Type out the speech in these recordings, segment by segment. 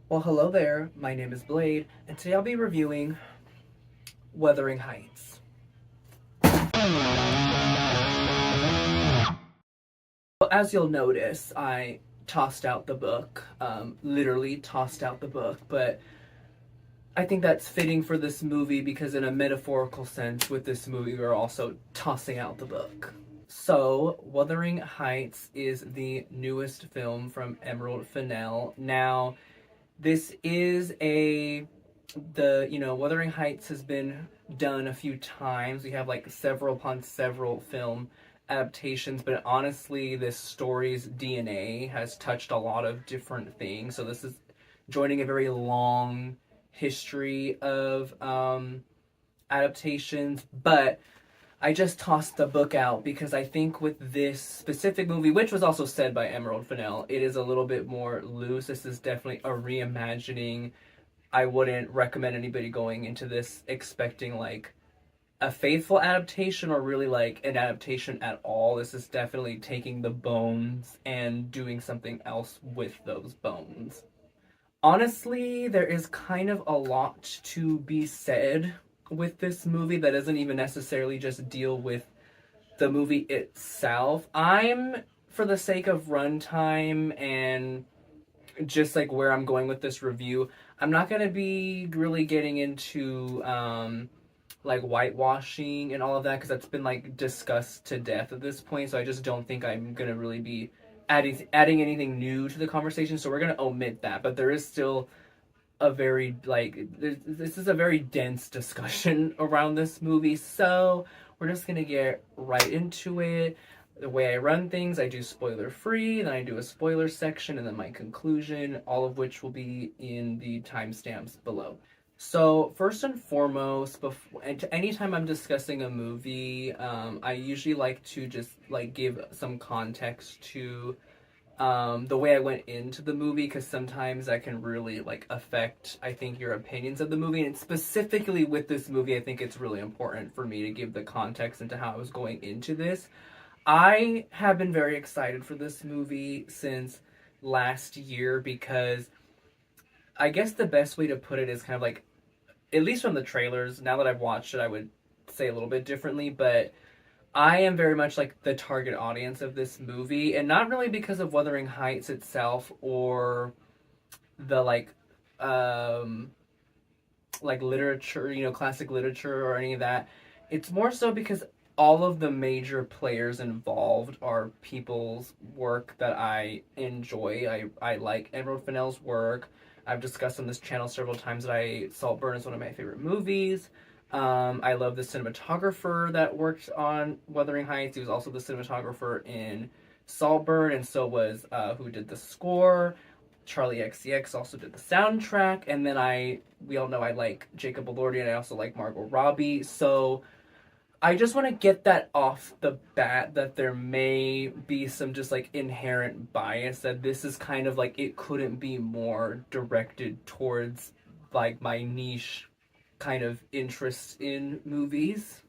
Well, hello there. My name is Blade, and today I'll be reviewing Wuthering Heights. Well, as you'll notice, I tossed out the book, literally tossed out the book, but I think that's fitting for this movie because, in a metaphorical sense, with this movie, we're also tossing out the book. So, Wuthering Heights is the newest film from Emerald Fennell. Now, this is Wuthering Heights has been done a few times. We have like several upon several film adaptations, but honestly, this story's DNA has touched a lot of different things. So this is joining a very long history of adaptations, but I just tossed the book out because I think with this specific movie, which was also said by Emerald Fennell, it is a little bit more loose. This is definitely a reimagining. I wouldn't recommend anybody going into this expecting like a faithful adaptation or really like an adaptation at all. This is definitely taking the bones and doing something else with those bones. Honestly, there is kind of a lot to be said with this movie that doesn't even necessarily just deal with the movie itself. For the sake of runtime and just like where I'm going with this review, I'm not going to be really getting into like whitewashing and all of that because that's been like discussed to death at this point. So I just don't think I'm going to really be adding anything new to the conversation. So we're going to omit that. But there is still a very this is a very dense discussion around this movie. So we're just going to get right into it. The way I run things, I do spoiler free, then I do a spoiler section, and then my conclusion, all of which will be in the timestamps below. So first and foremost, anytime I'm discussing a movie, I usually like to just like give some context to the way I went into the movie, because sometimes that can really like affect, I think, your opinions of the movie. And specifically with this movie, I think it's really important for me to give the context into how I was going into this. I have been very excited for this movie since last year because I guess the best way to put it is kind of like, at least from the trailers, now that I've watched it, I would say a little bit differently, but I am very much like the target audience of this movie, and not really because of Wuthering Heights itself or the like literature, classic literature or any of that. It's more so because all of the major players involved are people's work that I enjoy. I like Emerald Fennell's work. I've discussed on this channel several times that Saltburn is one of my favorite movies. I love the cinematographer that worked on Wuthering Heights. He was also the cinematographer in Saltburn, and so was who did the score. Charlie XCX also did the soundtrack, and then we all know I like Jacob Elordi, and I also like Margot Robbie. So I just want to get that off the bat, that there may be some just like inherent bias, that this is kind of like, it couldn't be more directed towards like my niche kind of interests in movies.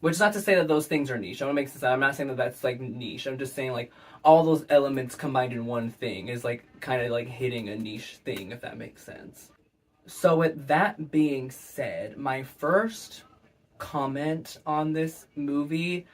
Which is not to say that those things are niche. I want to make sense. I'm not saying that that's like niche. I'm just saying like all those elements combined in one thing is like kind of like hitting a niche thing, if that makes sense. So with that being said, my first comment on this movie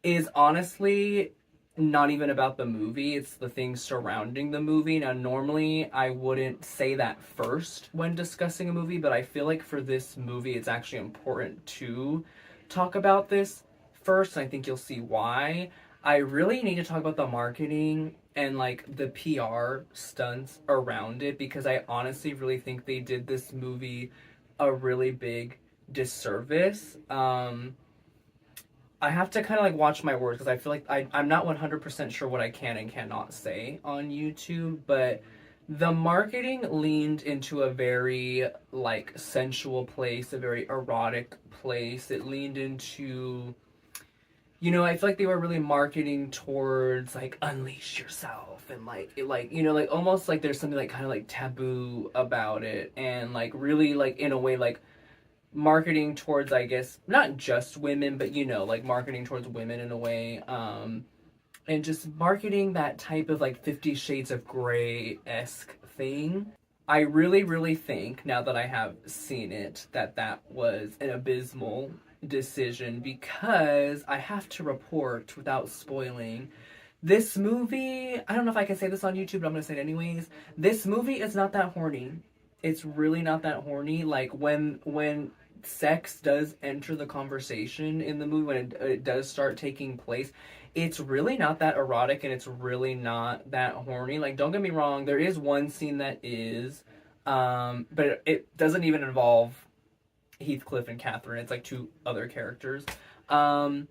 is honestly not even about the movie. It's the things surrounding the movie. Now, normally I wouldn't say that first when discussing a movie, but I feel like for this movie, it's actually important to talk about this first. And I think you'll see why. I really need to talk about the marketing and like the PR stunts around it, because I honestly really think they did this movie a really big disservice. I have to kind of like watch my words because I feel like I'm not 100% sure what I can and cannot say on YouTube, but the marketing leaned into a very like sensual place, a very erotic place. It leaned into, I feel like they were really marketing towards like unleash yourself, and like almost like there's something like kind of like taboo about it, and like really like in a way like marketing towards, I guess, not just women, but like marketing towards women in a way, and just marketing that type of like 50 Shades of Grey-esque thing. I really, really think, now that I have seen it, that that was an abysmal decision, because I have to report, without spoiling, this movie, I don't know if I can say this on YouTube, but I'm going to say it anyways. This movie is not that horny. It's really not that horny. Like, when sex does enter the conversation in the movie, when it does start taking place, it's really not that erotic, and it's really not that horny. Like, don't get me wrong, there is one scene that is, but it doesn't even involve Heathcliff and Catherine. It's like two other characters. Um,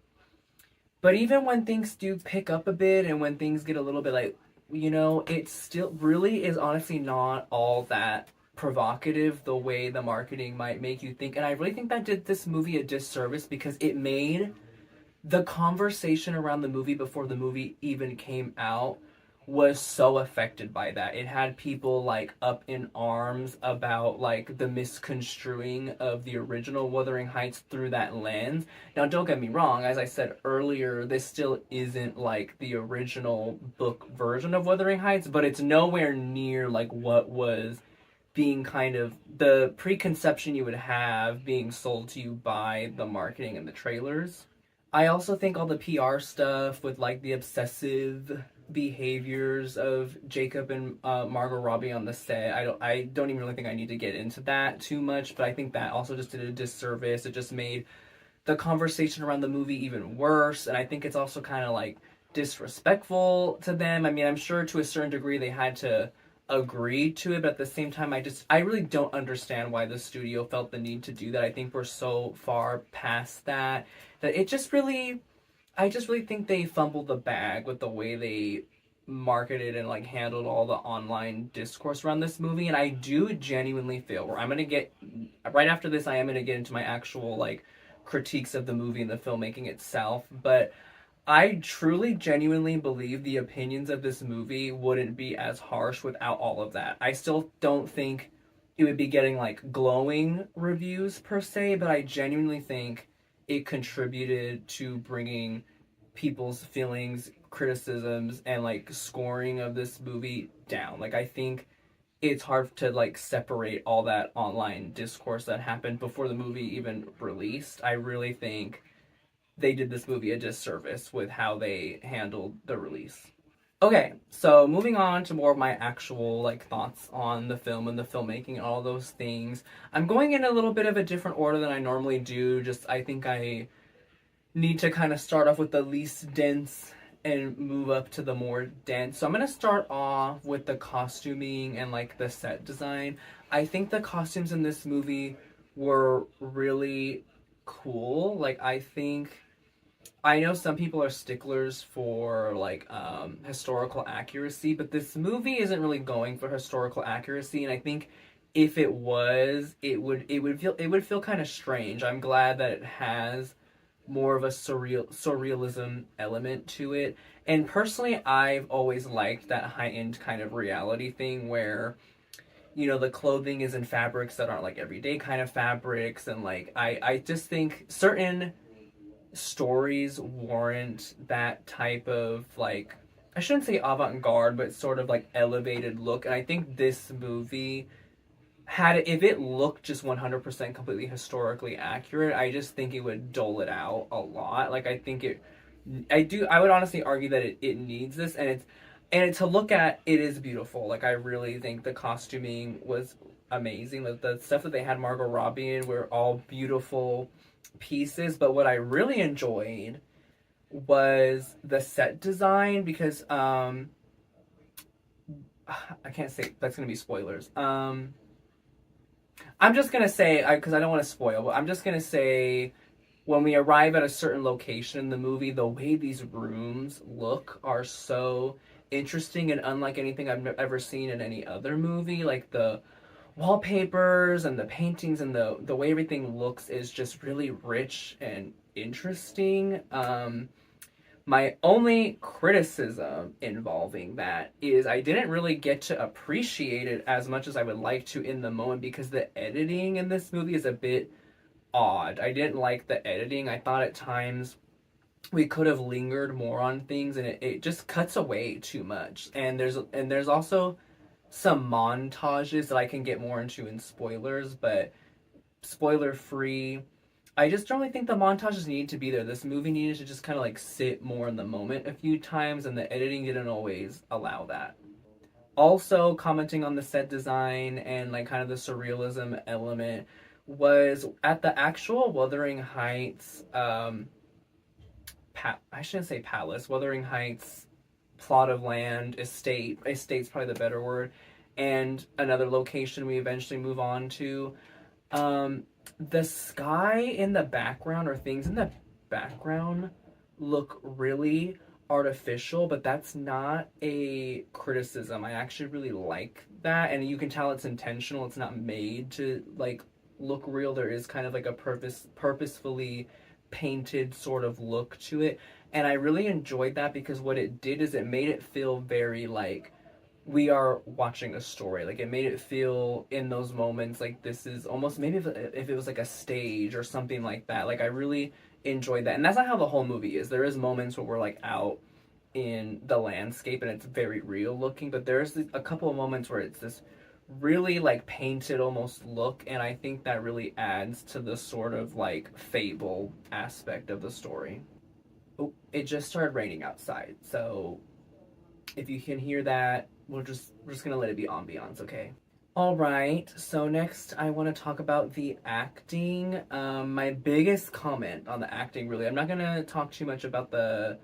but even when things do pick up a bit, and when things get a little bit like, it still really is honestly not all that provocative the way the marketing might make you think. And I really think that did this movie a disservice, because it made the conversation around the movie before the movie even came out was so affected by that. It had people like up in arms about like the misconstruing of the original Wuthering Heights through that lens. Now, don't get me wrong, as I said earlier, this still isn't like the original book version of Wuthering Heights, but it's nowhere near like what was being kind of the preconception you would have being sold to you by the marketing and the trailers. I also think all the PR stuff with like the obsessive behaviors of Jacob and Margot Robbie on the set. I don't even really think I need to get into that too much, but I think that also just did a disservice. It just made the conversation around the movie even worse, and I think it's also kind of like disrespectful to them. I mean, I'm sure to a certain degree they had to agree to it, but at the same time, I really don't understand why the studio felt the need to do that. I think we're so far past that it just really, I just really think they fumbled the bag with the way they marketed and like handled all the online discourse around this movie. And I do genuinely feel, where I'm gonna get right after this, I am gonna get into my actual like critiques of the movie and the filmmaking itself, but I truly, genuinely believe the opinions of this movie wouldn't be as harsh without all of that. I still don't think it would be getting like glowing reviews per se, but I genuinely think it contributed to bringing people's feelings, criticisms, and like scoring of this movie down. Like, I think it's hard to like separate all that online discourse that happened before the movie even released. I really think they did this movie a disservice with how they handled the release. Okay, so moving on to more of my actual like thoughts on the film and the filmmaking and all those things. I'm going in a little bit of a different order than I normally do. Just I think I need to kind of start off with the least dense and move up to the more dense. So I'm gonna start off with the costuming and like the set design. I think the costumes in this movie were really cool. Like, I know some people are sticklers for like historical accuracy, but this movie isn't really going for historical accuracy, and I think if it was, it would feel kind of strange. I'm glad that it has more of a surrealism element to it. And personally, I've always liked that high-end kind of reality thing where the clothing is in fabrics that aren't like everyday kind of fabrics, and like I just think certain stories warrant that type of like, I shouldn't say avant-garde, but sort of like elevated look. And I think this movie if it looked just 100% completely historically accurate, I just think it would dull it out a lot. Like, I would honestly argue that it needs this, and to look at, it is beautiful. Like, I really think the costuming was amazing. The stuff that they had Margot Robbie in were all beautiful pieces, but what I really enjoyed was the set design, because I can't say, that's gonna be spoilers. I'm just gonna say, because I don't want to spoil, but I'm just gonna say, when we arrive at a certain location in the movie, the way these rooms look are so interesting and unlike anything I've ever seen in any other movie. Like, the wallpapers and the paintings and the way everything looks is just really rich and interesting. My only criticism involving that is I didn't really get to appreciate it as much as I would like to in the moment, because the editing in this movie is a bit odd. I didn't like the editing. I thought at times we could have lingered more on things, and it just cuts away too much. And there's also some montages that I can get more into in spoilers, but spoiler free. I just don't really think the montages need to be there. This movie needed to just kind of like sit more in the moment a few times, and the editing didn't always allow that. Also, commenting on the set design and like kind of the surrealism element was at the actual Wuthering Heights. I shouldn't say palace. Wuthering Heights plot of land, estate. Estate's probably the better word. And another location we eventually move on to. Um, the sky in the background or things in the background look really artificial, but that's not a criticism. I actually really like that, and you can tell it's intentional. It's not made to like look real. There is kind of like a purposefully painted sort of look to it, and I really enjoyed that because what it did is it made it feel very like we are watching a story. Like it made it feel in those moments like this is almost maybe if it was like a stage or something like that. Like I really enjoyed that, and that's not how the whole movie is. There is moments where we're like out in the landscape and it's very real looking, but there's a couple of moments where it's this really like painted almost look, and I think that really adds to the sort of like fable aspect of the story. Oh, it just started raining outside, so if you can hear that, we're just gonna let it be ambiance, okay? All right. So next, I want to talk about the acting. My biggest comment on the acting, really, I'm not gonna talk too much about the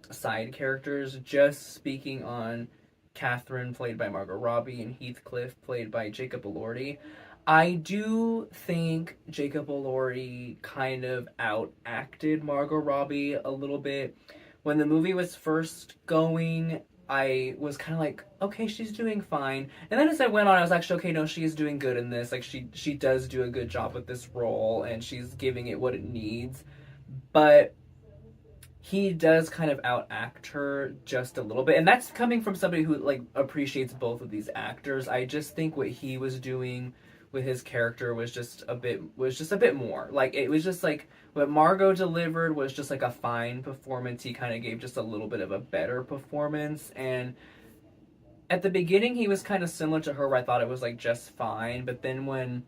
side characters. Just speaking on Catherine, played by Margot Robbie, and Heathcliff, played by Jacob Elordi. I do think Jacob Elordi kind of out acted Margot Robbie a little bit. When the movie was first going, I was kind of like, okay, she's doing fine. And then as I went on, I was actually, okay, no, she is doing good in this. Like she does do a good job with this role, and she's giving it what it needs. But he does kind of out act her just a little bit, and that's coming from somebody who like appreciates both of these actors. I just think what he was doing with his character was just a bit more like it was just like what Margot delivered was just like a fine performance. He kind of gave just a little bit of a better performance, and at the beginning he was kind of similar to her where I thought it was like just fine, but then when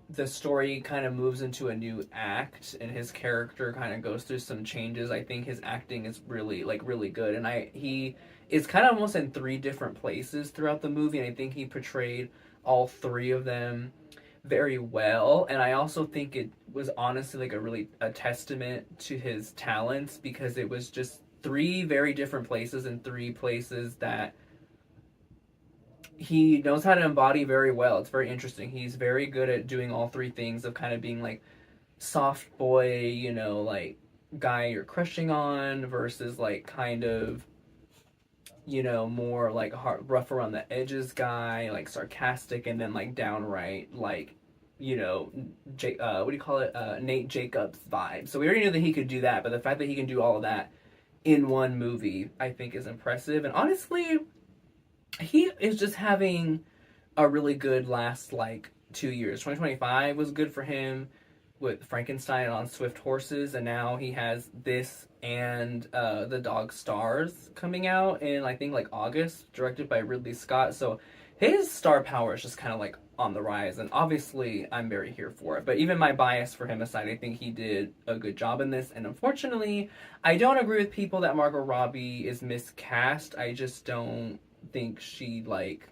the story kind of moves into a new act and his character kind of goes through some changes, I think his acting is really like really good, and I he is kind of almost in three different places throughout the movie, and I think he portrayed all three of them very well. And I also think it was honestly like a testament to his talents because it was just three very different places and three places that he knows how to embody very well. It's very interesting. He's very good at doing all three things of kind of being like soft boy, like guy you're crushing on versus like kind of, more like rough around the edges guy, like sarcastic, and then like downright like, what do you call it? Nate Jacobs vibe. So we already knew that he could do that, but the fact that he can do all of that in one movie, I think, is impressive. And honestly, he is just having a really good last like 2 years. 2025 was good for him with Frankenstein on Swift Horses, and now he has this and The Dog Stars coming out in I think like August, directed by Ridley Scott. So his star power is just kind of like on the rise, and obviously I'm very here for it. But even my bias for him aside, I think he did a good job in this. And unfortunately, I don't agree with people that Margot Robbie is miscast. I just don't think she like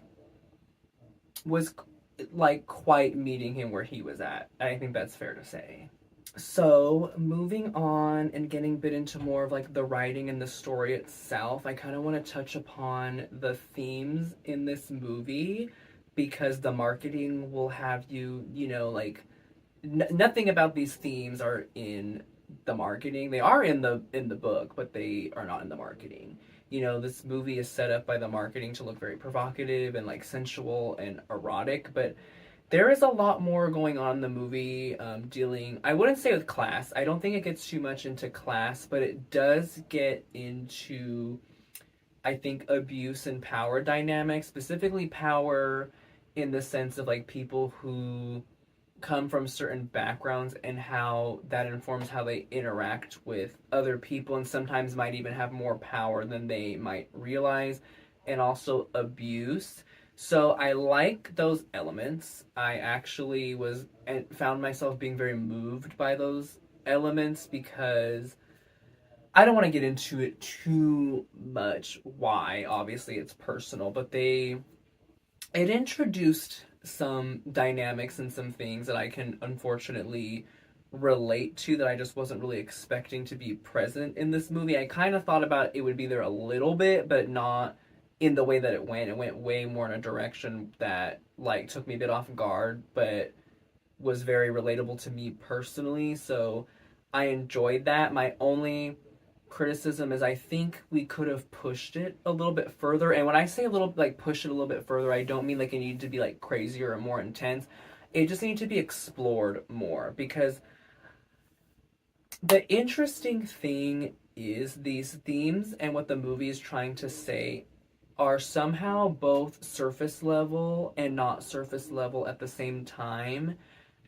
was like quite meeting him where he was at. I think that's fair to say. So, moving on and getting a bit into more of like the writing and the story itself, I kind of want to touch upon the themes in this movie because the marketing will have you, like nothing about these themes are in the marketing. They are in the book, but they are not in the marketing. This movie is set up by the marketing to look very provocative and like sensual and erotic, but there is a lot more going on in the movie, dealing, I wouldn't say with class. I don't think it gets too much into class, but it does get into, I think, abuse and power dynamics, specifically power in the sense of like people who come from certain backgrounds and how that informs how they interact with other people and sometimes might even have more power than they might realize. and also abuse. So I like those elements. I actually was and found myself being very moved by those elements because I don't want to get into it too much. Why? Obviously, it's personal, but it introduced some dynamics and some things that I can unfortunately relate to that I just wasn't really expecting to be present in this movie. I kind of thought about it would be there a little bit, but not in the way that it went. It went way more in a direction that like took me a bit off guard, but was very relatable to me personally. So I enjoyed that. My only criticism is I think we could have pushed it a little bit further. And when I say a little like push it a little bit further, I don't mean like it needed to be like crazier or more intense. It just needed to be explored more because the interesting thing is these themes and what the movie is trying to say are somehow both surface level and not surface level at the same time.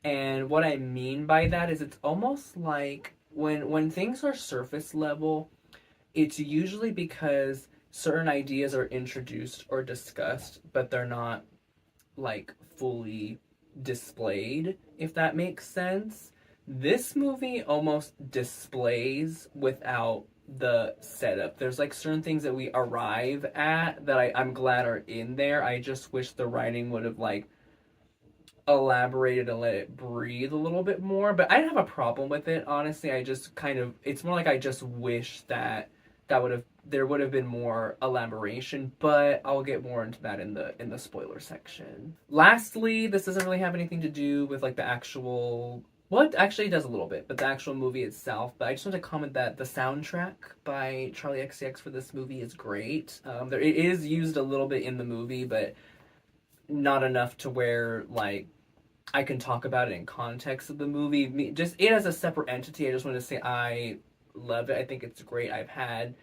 And what I mean by that is it's almost like when things are surface level, it's usually because certain ideas are introduced or discussed, but they're not like fully displayed, if that makes sense. This movie almost displays without the setup. There's like certain things that we arrive at that I'm glad are in there. I just wish the writing would have like elaborated and let it breathe a little bit more. But I didn't have a problem with it, honestly. I just kind of it's more like I just wish that would have there would have been more elaboration, but I'll get more into that in the spoiler section. Lastly, this doesn't really have anything to do with like the actual well, actually it does a little bit, but the actual movie itself. But I just want to comment that the soundtrack by Charlie XCX for this movie is great. It is used a little bit in the movie, but not enough to where like I can talk about it in context of the movie. Just it as a separate entity, I just want to say I love it. I think it's great. I've had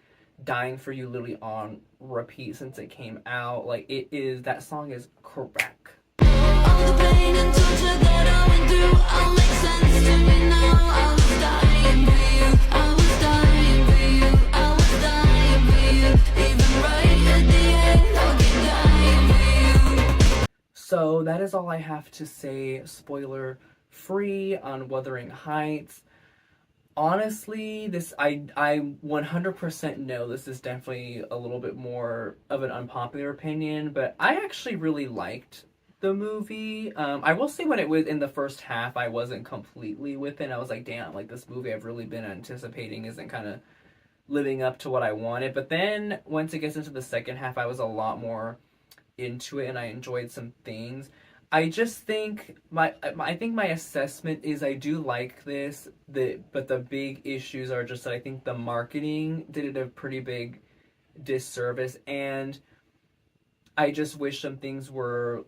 Dying for You literally on repeat since it came out. Like it is that song is correct. All the pain and torture that I went through all makes sense to me now. I was dying for you. I was dying for you. I was dying for you. Even right at the end, I'll keep dying for you. So that is all I have to say, spoiler free, on Wuthering Heights. Honestly, this I 100% know this is definitely a little bit more of an unpopular opinion, but I actually really liked the movie. I will say when it was in the first half, I wasn't completely with it. I was like, damn, like this movie I've really been anticipating isn't kind of living up to what I wanted. But then once it gets into the second half, I was a lot more into it and I enjoyed some things. I just think I think my assessment is I do like this, but the big issues are just that I think the marketing did it a pretty big disservice, and I just wish some things were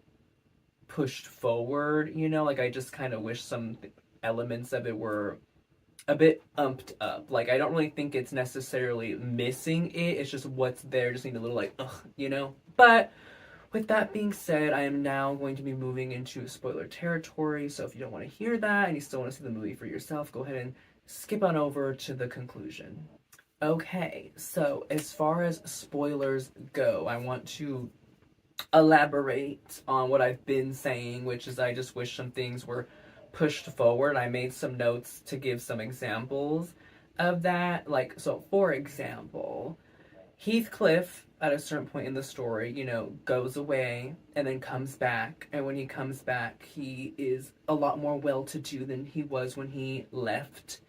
pushed forward. You know, like I just kind of wish some elements of it were a bit umped up. Like I don't really think it's necessarily missing it. It's just what's there just need a little like ugh, you know. But with that being said, I am now going to be moving into spoiler territory, so if you don't want to hear that and you still want to see the movie for yourself, go ahead and skip on over to the conclusion. Okay, so as far as spoilers go, I want to elaborate on what I've been saying, which is I just wish some things were pushed forward. I made some notes to give some examples of that. Like, so for example, Heathcliff, at a certain point in the story, you know, goes away and then comes back. And when he comes back, he is a lot more well-to-do than he was when he left.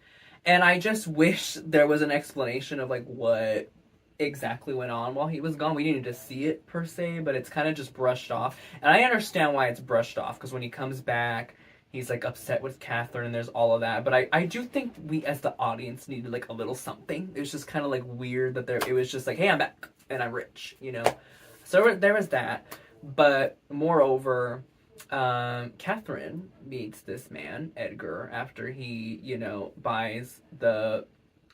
And I just wish there was an explanation of, like, what exactly went on while he was gone. We didn't need to see it, per se, but it's kind of just brushed off. And I understand why it's brushed off, because when he comes back, he's, like, upset with Catherine, and there's all of that. But I do think we, as the audience, needed, like, a little something. It was just kind of, like, weird that it was just like, hey, I'm back, and I'm rich, you know? So there was that. But, moreover, Catherine meets this man, Edgar, after he, you know, buys the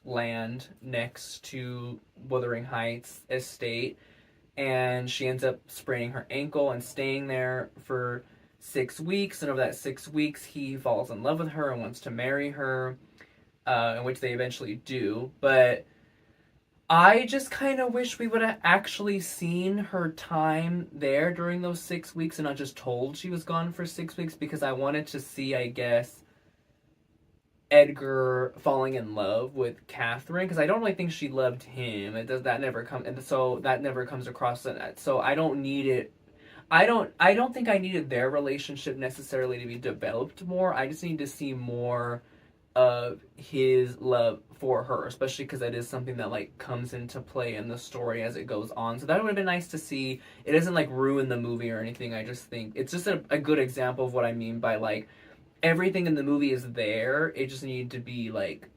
land next to Wuthering Heights estate. And she ends up spraining her ankle and staying there for 6 weeks, and over that 6 weeks he falls in love with her and wants to marry her, in which they eventually do. But I just kind of wish we would have actually seen her time there during those 6 weeks and not just told she was gone for 6 weeks, because I wanted to see, I guess, Edgar falling in love with Catherine, because I don't really think she loved him. It does that never come, and so that never comes across in that. So I don't need it. I don't think I needed their relationship necessarily to be developed more. I just need to see more of his love for her, especially because that is something that like comes into play in the story as it goes on. So that would have been nice to see. It doesn't like ruin the movie or anything. I just think it's just a good example of what I mean by like everything in the movie is there. It just needed to be like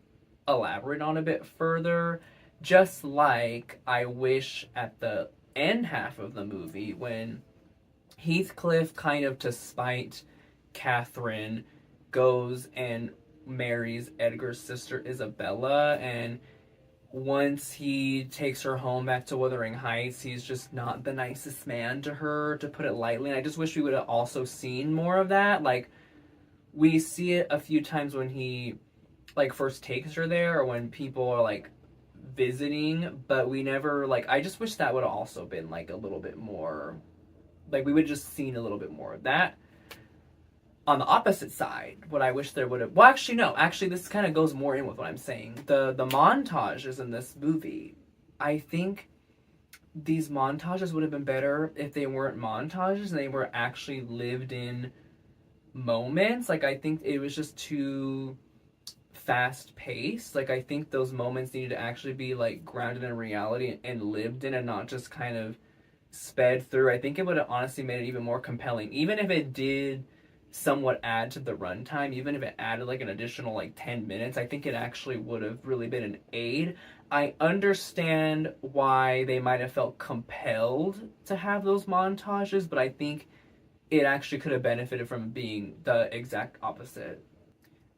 elaborate on a bit further. Just like I wish at the end half of the movie when Heathcliff, kind of to spite Catherine, goes and marries Edgar's sister Isabella, and once he takes her home back to Wuthering Heights, he's just not the nicest man to her, to put it lightly. And I just wish we would have also seen more of that. Like, we see it a few times when he like first takes her there or when people are like visiting, but we never like I just wish that would have also been like a little bit more, like we would have just seen a little bit more of that. On the opposite side, what I wish there would have, well, actually no, actually this kind of goes more in with what I'm saying. The montages in this movie, I think these montages would have been better if they weren't montages and they were actually lived in moments. Like, I think it was just too fast paced. Like, I think those moments needed to actually be like grounded in reality and lived in, and not just kind of sped through. I think it would have honestly made it even more compelling, even if it did somewhat add to the runtime. Even if it added like an additional like 10 minutes, I think it actually would have really been an aid. I understand why they might have felt compelled to have those montages, but I think it actually could have benefited from being the exact opposite.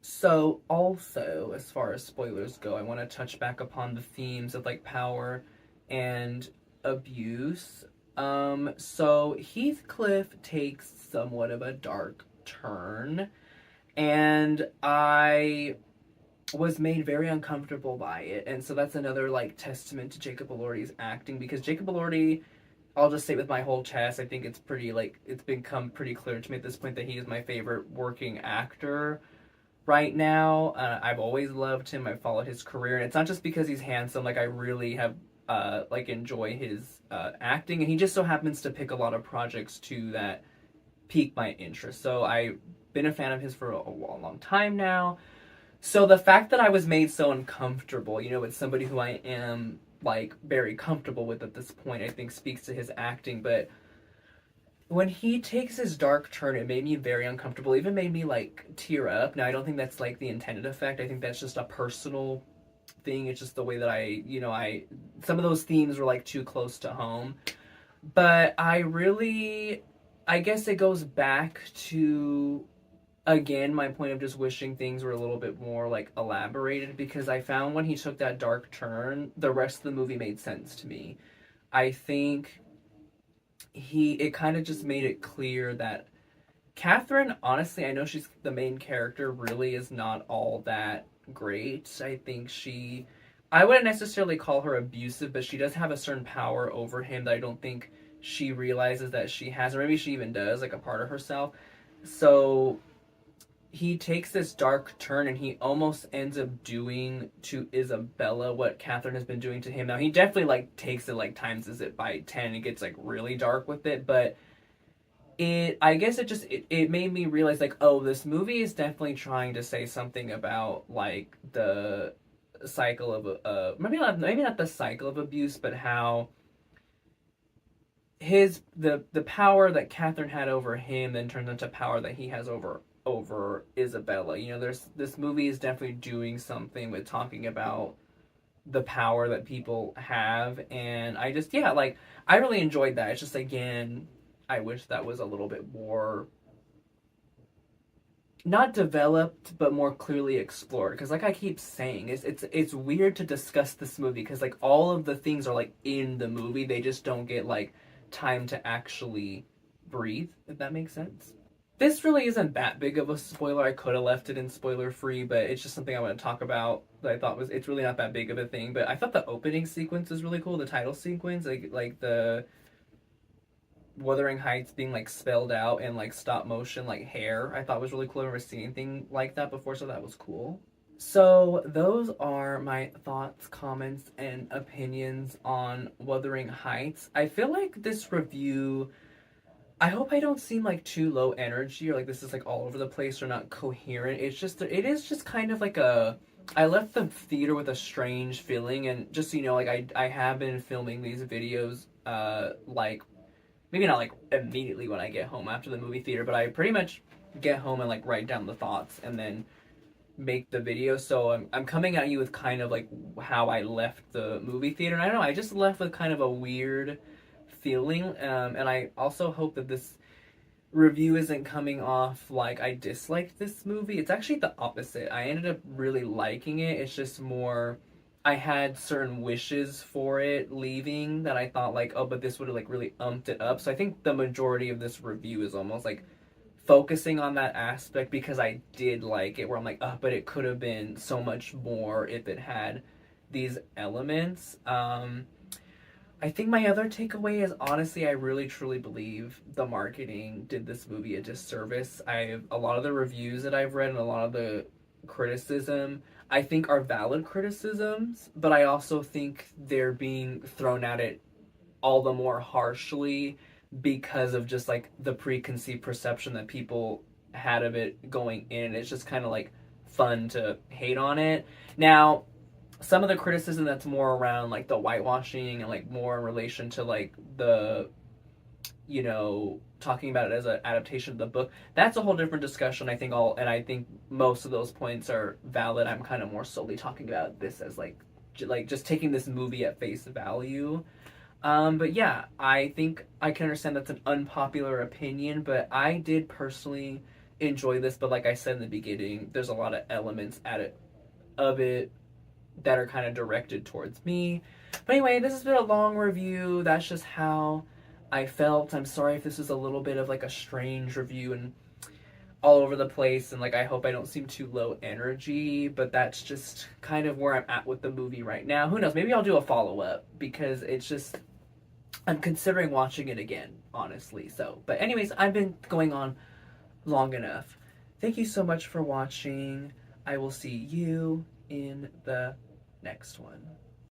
So, also, as far as spoilers go, I want to touch back upon the themes of like power and abuse. So Heathcliff takes somewhat of a dark turn, and I was made very uncomfortable by it. And so that's another like testament to Jacob Elordi's acting, because Jacob Elordi, I'll just say with my whole chest, I think it's pretty like it's become pretty clear to me at this point that he is my favorite working actor right now. I've always loved him. I've followed his career, and it's not just because he's handsome. Like, I really have like enjoy his acting, and he just so happens to pick a lot of projects too that pique my interest. So I've been a fan of his for a long time now. So the fact that I was made so uncomfortable, with somebody who I am like very comfortable with at this point, I think speaks to his acting. But when he takes his dark turn, it made me very uncomfortable. It even made me like tear up. Now, I don't think that's like the intended effect. I think that's just a personal thing. It's just the way that I some of those themes were like too close to home. But I guess it goes back to, again, my point of just wishing things were a little bit more like elaborated, because I found when he took that dark turn, the rest of the movie made sense to me. I think it kind of just made it clear that Catherine, honestly, I know she's the main character, really is not all that great. I think I wouldn't necessarily call her abusive, but she does have a certain power over him that I don't think she realizes that she has, or maybe she even does, like a part of herself. So he takes this dark turn and he almost ends up doing to Isabella what Catherine has been doing to him. Now, he definitely like takes it like times it by 10 and gets like really dark with it, but I guess it made me realize like, oh, this movie is definitely trying to say something about like the cycle of maybe not the cycle of abuse, but how the power that Catherine had over him then turns into power that he has over Isabella. This movie is definitely doing something with talking about the power that people have, and I really enjoyed that. It's just, again, I wish that was a little bit more not developed but more clearly explored, because like I keep saying, it's weird to discuss this movie because like all of the things are like in the movie, they just don't get like time to actually breathe, if that makes sense. this really isn't that big of a spoiler. I could have left it in spoiler free, but it's just something I want to talk about that I thought was it's really not that big of a thing. But I thought the opening sequence was really cool. The title sequence, like the Wuthering Heights being like spelled out in like stop motion like hair, I thought was really cool. I've never seen anything like that before, so that was cool. So those are my thoughts, comments, and opinions on Wuthering Heights. I feel like this review, I hope I don't seem like too low energy or like this is like all over the place or not coherent. It is just kind of like a, I left the theater with a strange feeling, and just so you know, like I have been filming these videos like maybe not like immediately when I get home after the movie theater, but I pretty much get home and like write down the thoughts and then make the video. So I'm coming at you with kind of like how I left the movie theater. And I don't know, I just left with kind of a weird feeling. And I also hope that this review isn't coming off like I disliked this movie. It's actually the opposite. I ended up really liking it. It's just more, I had certain wishes for it leaving that I thought like, oh, but this would have like really umped it up. So I think the majority of this review is almost like focusing on that aspect because I did like it, where I'm like, oh, but it could have been so much more if it had these elements. I think my other takeaway is honestly, I really truly believe the marketing did this movie a disservice. A lot of the reviews that I've read and a lot of the criticism, I think are valid criticisms, but I also think they're being thrown at it all the more harshly because of just like the preconceived perception that people had of it going in. It's just kind of like fun to hate on it. Now, some of the criticism that's more around like the whitewashing and like more in relation to like the, you know, talking about it as an adaptation of the book, that's a whole different discussion. I think most of those points are valid. I'm kind of more solely talking about this as like just taking this movie at face value. But yeah, I think I can understand that's an unpopular opinion, but I did personally enjoy this. But like I said in the beginning, there's a lot of elements of it that are kind of directed towards me. But anyway, this has been a long review. That's just how I felt. I'm sorry if this is a little bit of like a strange review and all over the place, and like I hope I don't seem too low energy, but that's just kind of where I'm at with the movie right now. Who knows? Maybe I'll do a follow-up because it's just I'm considering watching it again, honestly. So, but anyways, I've been going on long enough. Thank you so much for watching. I will see you in the next one.